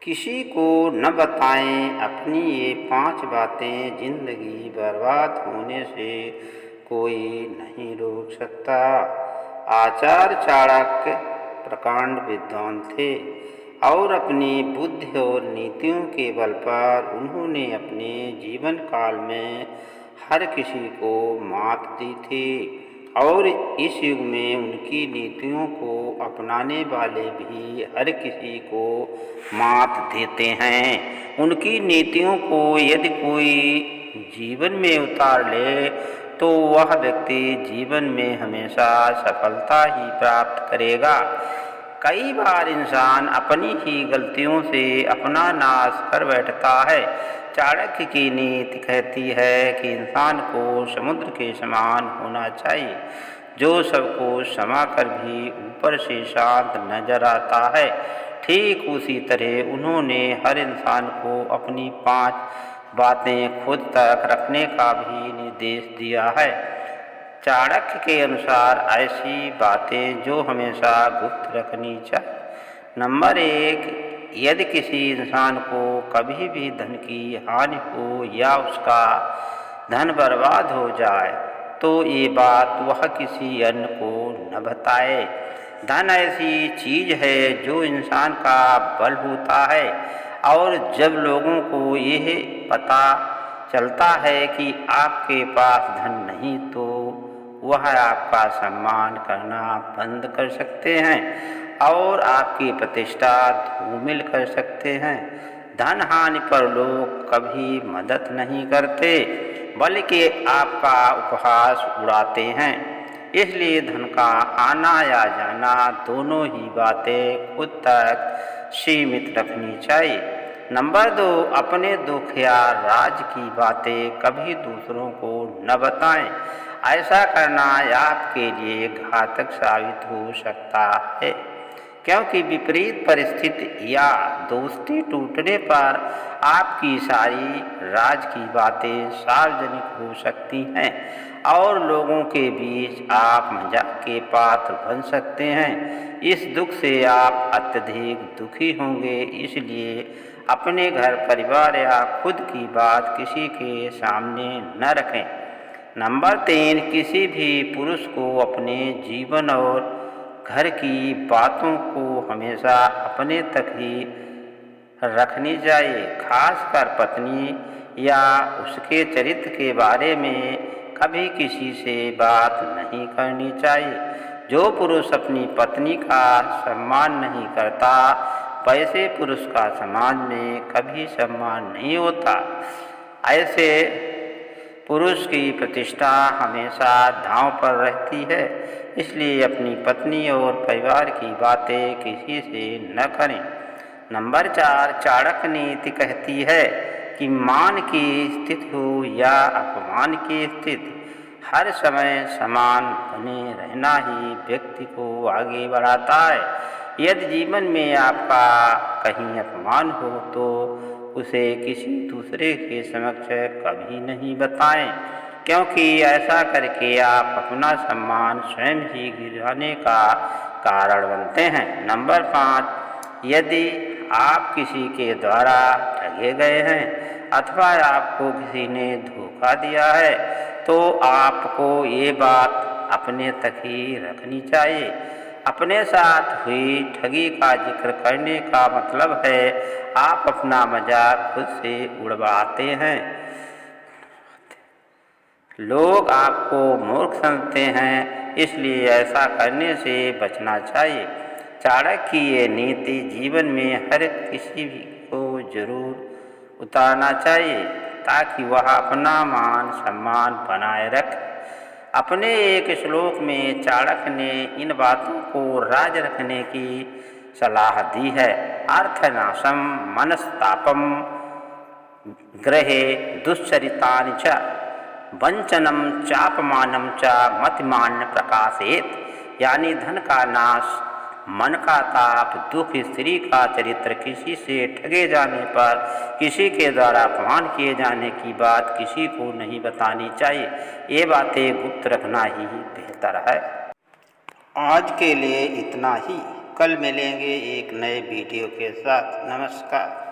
किसी को न बताएं अपनी ये 5 बातें, जिंदगी बर्बाद होने से कोई नहीं रोक सकता। आचार्य चाणक्य प्रकांड विद्वान थे और अपनी बुद्धि और नीतियों के बल पर उन्होंने अपने जीवन काल में हर किसी को मात दी थी और इस युग में उनकी नीतियों को अपनाने वाले भी हर किसी को मात देते हैं। उनकी नीतियों को यदि कोई जीवन में उतार ले तो वह व्यक्ति जीवन में हमेशा सफलता ही प्राप्त करेगा। कई बार इंसान अपनी ही गलतियों से अपना नाश कर बैठता है। चाणक्य की नीति कहती है कि इंसान को समुद्र के समान होना चाहिए, जो सबको क्षमा कर भी ऊपर से शांत नजर आता है। ठीक उसी तरह उन्होंने हर इंसान को अपनी 5 बातें खुद तक रखने का भी निर्देश दिया है। चाणक्य के अनुसार ऐसी बातें जो हमेशा गुप्त रखनी चाहिए। नंबर 1, यदि किसी इंसान को कभी भी धन की हानि हो या उसका धन बर्बाद हो जाए तो ये बात वह किसी अन्य को न बताए। धन ऐसी चीज है जो इंसान का बल होता है और जब लोगों को यह पता चलता है कि आपके पास धन नहीं तो वह आपका सम्मान करना बंद कर सकते हैं और आपकी प्रतिष्ठा धूमिल कर सकते हैं। धन हानि पर लोग कभी मदद नहीं करते बल्कि आपका उपहास उड़ाते हैं। इसलिए धन का आना या जाना दोनों ही बातें खुद तक सीमित रखनी चाहिए। नंबर 2, अपने दुख या राज की बातें कभी दूसरों को न बताएं। ऐसा करना आपके लिए घातक साबित हो सकता है, क्योंकि विपरीत परिस्थिति या दोस्ती टूटने पर आपकी सारी राज की बातें सार्वजनिक हो सकती हैं और लोगों के बीच आप मजाक के पात्र बन सकते हैं। इस दुख से आप अत्यधिक दुखी होंगे, इसलिए अपने घर परिवार या खुद की बात किसी के सामने न रखें। नंबर 3, किसी भी पुरुष को अपने जीवन और घर की बातों को हमेशा अपने तक ही रखनी चाहिए। खासकर पत्नी या उसके चरित्र के बारे में कभी किसी से बात नहीं करनी चाहिए। जो पुरुष अपनी पत्नी का सम्मान नहीं करता वैसे पुरुष का समाज में कभी सम्मान नहीं होता। ऐसे पुरुष की प्रतिष्ठा हमेशा दांव पर रहती है, इसलिए अपनी पत्नी और परिवार की बातें किसी से न करें। नंबर 4, चाणक्य नीति कहती है कि मान की स्थिति हो या अपमान की स्थिति, हर समय समान बने रहना ही व्यक्ति को आगे बढ़ाता है। यदि जीवन में आपका कहीं अपमान हो तो उसे किसी दूसरे के समक्ष कभी नहीं बताएं, क्योंकि ऐसा करके आप अपना सम्मान स्वयं ही गिराने का कारण बनते हैं। नंबर 5, यदि आप किसी के द्वारा ठगे गए हैं अथवा आपको किसी ने धोखा दिया है तो आपको ये बात अपने तक ही रखनी चाहिए। अपने साथ हुई ठगी का जिक्र करने का मतलब है आप अपना मजाक खुद से उड़वाते हैं। लोग आपको मूर्ख समझते हैं, इसलिए ऐसा करने से बचना चाहिए। चाणक्य की ये नीति जीवन में हर किसी को जरूर उतारना चाहिए ताकि वह अपना मान सम्मान बनाए रखे। अपने एक श्लोक में चाणक्य ने इन बातों को राज रखने की सलाह दी है। अर्थनाशम मनस्तापम गृहे दुश्चरितानि च वंचनम चापमानम च मतिमान्य प्रकाशेत। यानी धन का नाश, मन का ताप, दुख, स्त्री का चरित्र, किसी से ठगे जाने पर, किसी के द्वारा अपमान किए जाने की बात किसी को नहीं बतानी चाहिए। ये बातें गुप्त रखना ही बेहतर है। आज के लिए इतना ही। कल मिलेंगे एक नए वीडियो के साथ। नमस्कार।